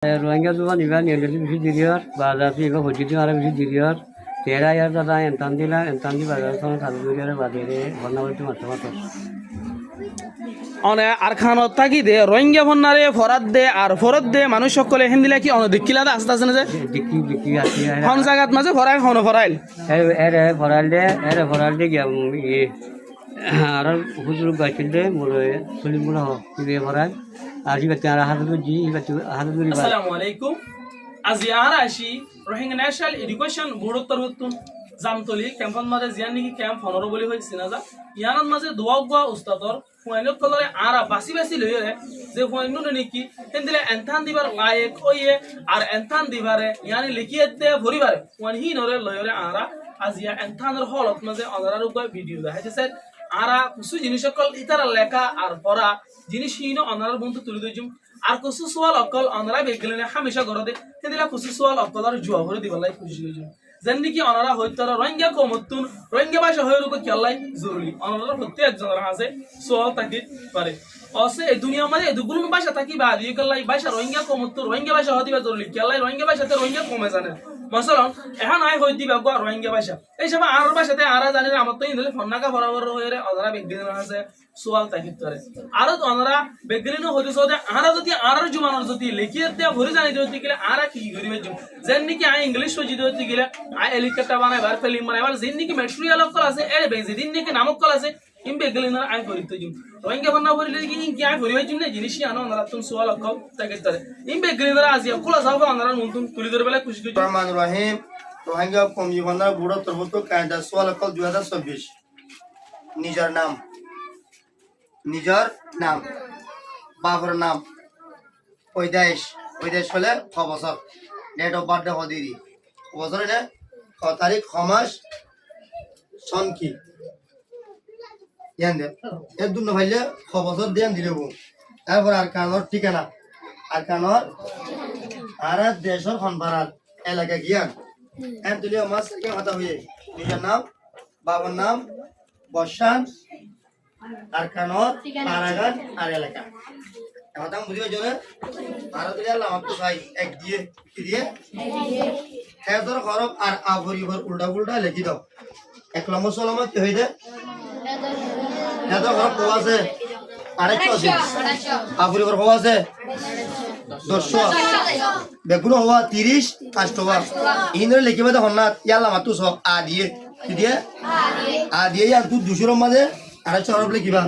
রোহিঙ্গা জোয়ান ইবা নিয়ে বেশি দিরিয়র বাজার ইবা হজিদি আর বেশি দিরিয়র তেরা ইয়ার দাদা এনতান দিলা এনতান দি বাজার কোন সাধু দিরিয়র বাজারে বন্যা বলতে মাত্র অনে আর খানত থাকি দে রোহিঙ্গা ভন্নারে ফরাত দে আর ফরত দে মানুষ সকলে হেন দিলে কি অনদিকিলা আস্তে আস্তে না যে দিকি দিকি আছে হন জায়গাত মাঝে ফরাই হন ফরাইল এরে ফরাল দে গিয়া ই আর হুজুর গাইছিল দে মোরে সলিম মুলা কি ফরাল আজি বাতে আর হাতু জি বাতে হাতু দুরি বা আসসালামু আলাইকুম আজি আর আসি রোহিঙ্গা ন্যাশনাল এডুকেশন বোর্ডতর হতুন জামতলি ক্যাম্পন মাঝে জিয়ান নিকি ক্যাম্প হনর বলি হইছে না যা ইয়ানত মাঝে দোয়া গয়া উস্তাদর ফুয়াইনত কলরে আরা বাসি বাসি লইরে যে ফুয়াইনু নিকি হেন্দিলে এনথান দিবার লায়েক ওয়ে আর এনথান দিবারে ইয়ানি লিখিয়েতে ভরিবারে ফুয়ান হি নরে লইরে আরা আজিয়া এনথানের হলত মাঝে অনারার উপর ভিডিও দেখাইছে স্যার আরা কিছু জিনিস সকল ইতারা লেখা আর পড়া জিনিস হিনো অনারার বন্ধু তুলে দিজুম আর কিছু সোয়াল অকল অনারা বেগলেনে হামেশা গরদে হেদিলা কিছু সোয়াল অকল আর জুয়া ভরে দিবালাই খুশি হইজুম যেন কি অনারা হইতারা রোহিঙ্গা কমতুন রোহিঙ্গা ভাষা হয়ে রূপে কেলাই জরুরি অনারা প্রত্যেক জনের আছে সোয়াল থাকি পারে অসে এই দুনিয়া মানে এদুগুলো ভাষা থাকি বা দিয়ে কেলাই ভাষা রোহিঙ্গা কমতুন রোহিঙ্গা ভাষা হদিবা জরুরি কেলাই রোহিঙ্গা ভাষাতে রোহিঙ্গা কমে জানে মসলন এখন আই হই দিবা গো রোহিঙ্গা ভাষা এই সব আর ভাষাতে আরা জানি আমার তো ইন্দলে ফন্নাকা বরাবর হয়ে রে অনারা বিজ্ঞান আছে সোয়াল থাকি করে আর অনারা বিজ্ঞান হইতে সদে আরা যদি আরার জুমানোর যদি লিখিয়ে দেয়া ভরে জানি দিতে গেলে আরা কি করিবে যেন নাকি আই ইংলিশ হই দিতে গেলে আই এলিকাটা বানাইবার ফিল্ম বানাইবার যেন নাকি ম্যাটেরিয়াল অফ কল আছে এর বেজি দিন নাকি নামক কল আছে ইম বিজ্ঞান আই করিতে জুম রোহিঙ্গা বন্না বলিলে কি কি আই করিবে জুম না জিনিসই আনো অনারা তুন সোয়াল অকল থাকি করে ইম বিজ্ঞান আজিয়া খোলা যাও অনারা নতুন তুলি ধরে বেলা খুশি রহমান রহিম রোহিঙ্গা কমি বন্যার বুড়ো তরবত কায়দা সোয়াল অকল 2024 নিজের নাম বাবার নাম পয়দাইশ হলে 6 বছর ডেট অফ বার্থডে হদিরি বছর এটা 6 তারিখ খমাস সন কি ইয়ান দে এর দুনো ভাইলে 6 বছর দেন দিলেব তারপর আর কানর ঠিকানা আর কানর আর দেশের খনপাড়ার এলাকা গিয়ান এন তুলিও মাস থেকে কথা হয়ে নিজের নাম বাবার নাম বর্ষান আর কানর পাড়াগান আর এলাকা কথা বুঝিবে জনে ভারত দিলাম আপনি ভাই এক দিয়ে কি দিয়ে হেদর খরব আর আবরিবর উল্টা লিখি দাও এক নম্বর সলমত কি হই দে হেদর খরব কোয়া আছে আরেকশো আছে আবরিবর কোয়া আছে 200 বেগুন হওয়া 30 5 টাকা ইনরে লিখিবে দে হন্না ইয়ালা মাতু সব আ দিয়ে কি দিয়ে আ দিয়ে আর তুই 200 এর মাঝে 250 খরব লিখিবা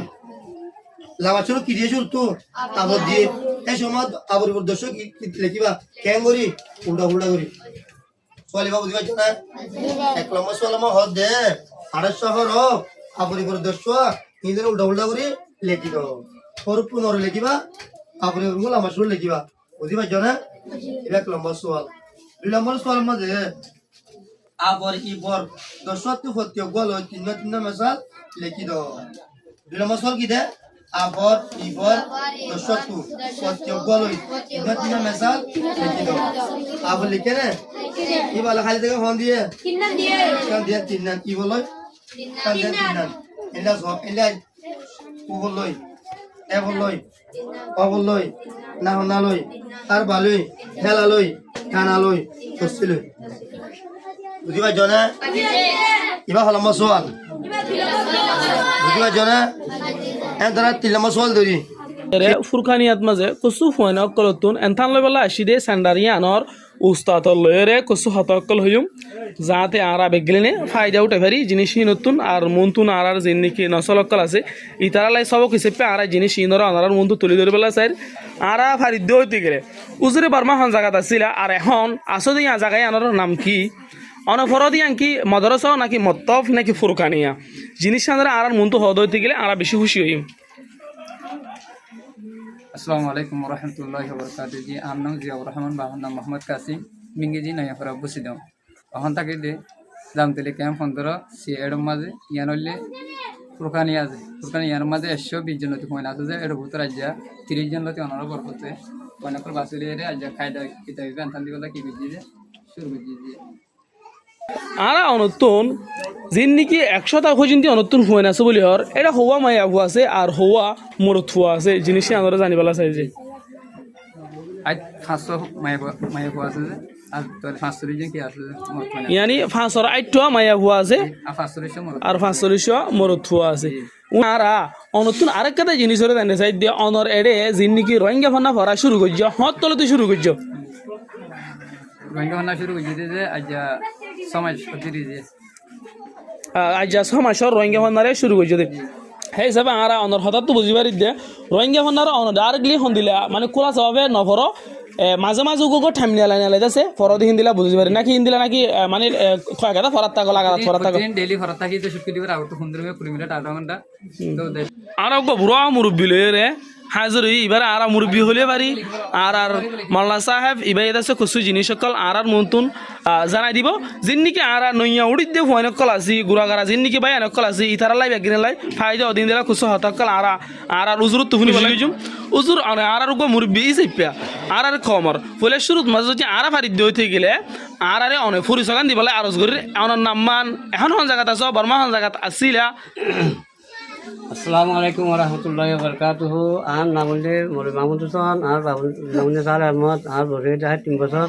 লামাচুর কি দিয়েছ তো আবর দিয়ে এই সময় আবর দর্শক কি লিখিবা কেন করি উল্টা করি সোয়ালি বাবু দিবা না এক নম্বর সোয়ালমা হদ দে 250 হর আবরি দর্শক ইনরে উল্টা করি লিখি দাও পরপু নর লিখিবা আবরি গুলা মাসুর লিখিবা বুঝিবা জানা এক নম্বর সোয়াল 2 নম্বর সোয়াল মাঝে আবর ইবর দর্শক তো ফতিয় গল তিন মাসাল লিখি দাও 2 নম্বর সোয়াল কি দে আবর ইবর দশতু সত্য গলই তিন মেসাল লিখি দাও আবর লিখে রে কি বলা খালি থেকে ফোন দিয়ে তিন নাম কি বলই তিন নাম এলা সব এলা কু বলই এ বলই অ বলই না লই আর বালই হেলা লই কানা লই তসি লই বুঝিবা জনা ইবা হলাম সোয়াল বুঝিবা জনা ফুরকানিয়াত মাঝে কচু ফুয়ান অকলতুন এনথান লৈ পেলাই আসি দে স্যান্ডারিয়ানর উস্তাদর লয়রে কচু হাত অকল হইম যাতে আরা বেগলিনে ফায়দা উঠে পারি জিনিস নতুন আর মন্তুন আর যে নাকি নসল অকল আছে ইতারালাই সবক হিসেবে আরা জিনিস ইনর আনার মন্তু তুলি ধরে পেলা চাই আরা ফারিদ্য হইতে গেলে উজরে বার্মা হন জায়গাত আসিলা আর এখন আসো দিয়া জায়গায় আনার নাম কি অনফরদি আনকি মদরসা নাকি মত্তফ নাকি ফুরকানিয়া জিনিস আর মন্তু হদ হইতে গেলে আরা বেশি খুশি হইম। আসসালামু আলাইকুম রহমতুল্লাহ বরকাত জি আমার নাম জিয়াউর রহমান বাবার নাম মোহাম্মদ কাসিম মিঙ্গেজি নয়াফরা বসিদাম এখন তাকে দে জামতলি ক্যাম্প 15 সি এডম মাঝে ইয়ান হইলে ফুরকানি আছে ফুরকানি ইয়ার মাঝে 120 জন লতি পয়েন্ট আছে যে এর ভিতর আজ্জা 30 জন লতি অনার বরকতে অনেকর বাসুলি এর আজ্জা খায়দা কিতাব আনতান দিবলা কি বুঝি যে শুরু বুঝি যে আরা অনতুন যিন নাকি 100 পর্যন্ত অনতুন হুয়েন আছে বলি হর এটা হওয়া মায়া হওয়া আছে আর হওয়া মরত হওয়া আছে জিনিসই আমরা জানিবেলা চাই যে আজ 500 মায়া হওয়া আছে যে আর তোর 540 জন কি আছে মরত ইয়ানি 508 মায়া হুয়া আছে আর 540 মরত আর 540 মরত হুয়া আছে আরা অনতুন আরেক কথা জিনিস হরে জানে সাইড দিয়ে অনর এড়ে জিন নাকি রোহিঙ্গা ফন্না ভরা শুরু করছো হত তলতে শুরু করছো রোহিঙ্গা হন্না শুরু করে যে আজ সমাজ অতিরি যে আজ সমাজর রোহিঙ্গা ফন্নারে শুরু করছো দে সেই হিসাবে আরা অনর হঠাৎ তো বুঝি পারি দে রোহিঙ্গা ফন্নার অনর ডাইরেক্টলি হন দিলে মানে কোলা স্বভাবে নভর মাঝে মাঝে উগো ঠামিয়া লাইন লাইতেছে ফরদি হিন্দিলা বুঝি পারি নাকি হিন্দিলা নাকি মানে কয় কথা ফরাত থাকো লাগা ফরাত থাকো ডেইলি ফরাত থাকি তো শুক্তি দিবার আগত 15 20 মিনিট আধা ঘন্টা তো আর বুড়া মুরব্বী লয়ে রে হাজির এবার আর মুরব্বী হলে পারি আর মাল্লা সাহেব এবার আছে কিছু জিনিস সকল আর মন্তুন জানাই দিব যিনিকে আর নইয়া উড়ি দিয়ে ফোন কল আছি গুড়াগাড়া যিনিকে বাই এনে কল আছি ইতারা লাই ব্যাগিনে লাই ফাইদা অদিন দিলা কিছু হতকল আর উজুর তো শুনি বলে উজুর আর মুরব্বী ইসিপিয়া আর খমর বলে শুরুত মাঝে যদি আর ফারি দিয়ে গেলে আর অনেক ফুরি সগান দিবলে আরজ করি অনার নাম্মান এখন হন জায়গাত আছো বর্মা হন জায়গাত আসিলা আসসালামু আলাইকুম ওরহমতুল্লাহি ওয়াবারাকাতুহু আর নামলে মোরে মাহমুদ হোসেন আর নামলে সাল আহমদ আর বসে যায় 3 বছর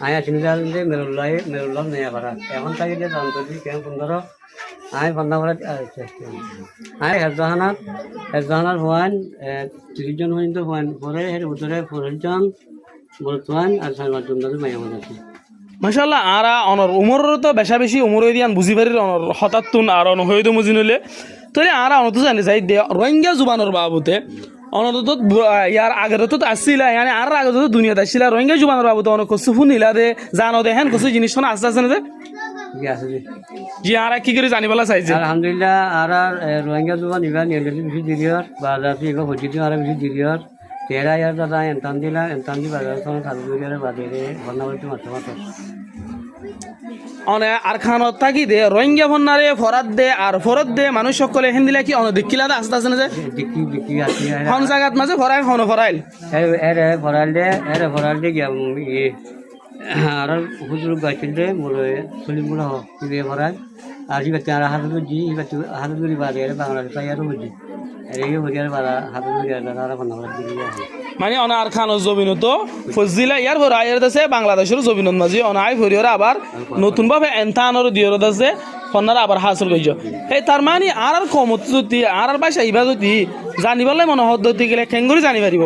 আয় আসিনজাল যে মেরুল্লাহ নেয়া পারা এখন তাই যে দাম করি কেন 15 আয় বন্ধা করে আয় একজনের হওয়ান 30 জন হইতো হওয়ান পরে এর ভিতরে 40 জন বর্তমান আর 7 জন মাইয়া আছে মাশাআল্লাহ আরা অনর উমর তো বেশা বেশি উমর দিয়ান বুঝি পারি অনর হঠাৎতুন আর অন হইতো মুজি নলে তরে আরা অনত জানি যাই দে রোহিঙ্গা জুবানর বাবুতে অনত তো ইয়ার আগে তো আসছিল মানে আর আগে তো দুনিয়াতে আসছিল রোহিঙ্গা জুবানর বাবুতে অন কসু ফুনিলা দে জানো দে হেন কসু জিনিস শোনা আস্তে আস্তে না জি আর কি করে জানিবলা চাইছে আলহামদুলিল্লাহ আর রোহিঙ্গা জুবান ইবা নিয়ে বেশি দিরিয়র বাজাতি এগো হজিতি আর বেশি দিরিয়র তেরা ইয়ার দাদা এন্তান দি বাজার সময় কাজ করিয়ার বাদে বন্নাবতি মাত্র অনে আর খানত থাকি দে রোহিঙ্গা ফন্নারে ফরাত দে আর ফরত দে মানুষ সকলে হেন দিলা কি অন দেখিলা আস্তে আস্তে না যে দেখি আছে হন জায়গাত মাঝে ফরাই হন ফরাইল এরে ফরাল দে গিয়া আর হুজুর গাইছিল দে মোরে সলিমুল্লাহ ইবে ফরাল আর ইবে তারা হাতে জি ইবে হাতে ধরি বাদে বাংলাদেশ তাইয়ার বুঝি এই হরিয়ার বাড়া হাতে ধরি আর বন্না দিয়া মানে অনা আর খান জমিন তো ফজিলা ইয়ার ভর আয়ের দাসে বাংলাদেশের জমিনত মাঝে অনাই ভরিয়র আবার নতুন ভাবে এনতানর দিয়র দাসে ফন্নারা আবার হাসিল কইছো এই তার মানে আর কমত যদি আর ভাষা ইবা যদি জানিবলে মনে হদ্দতি গেলে কেঙ্গুরি জানি পারিব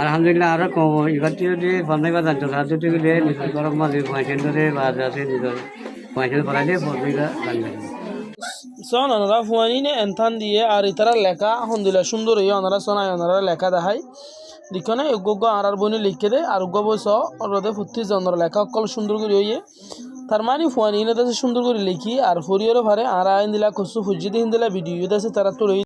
আলহামদুলিল্লাহ আর কম এবার যদি বন্ধাইবা জানতো রাজ্য থেকে নিজের গরম মাঝে পয়সা ধরে বা আছে নিজের পয়সা ভরাইলে বন্ধাইবা জানবে সন ওনারা ফুয়ানিনে এনথান দিয়ে আর ইতারা লেখা আলহামদুলিল্লাহ সুন্দর হয়ে ওনারা শোনায় ওনারা লেখা দেখায় দিকনে উগ্গ আর বইনে লিখে দে আর উগ্গ বইস রোদে ফুর্তি জনর লেখা অকল সুন্দর করে হইয়ে তার মানে ফুয়ানি ইনে সুন্দর করে লিখি আর ফরিয়রও ভারে আর আইন দিলা কসু ফুজি দিন দিলা ভিডিও দেশে তারা তো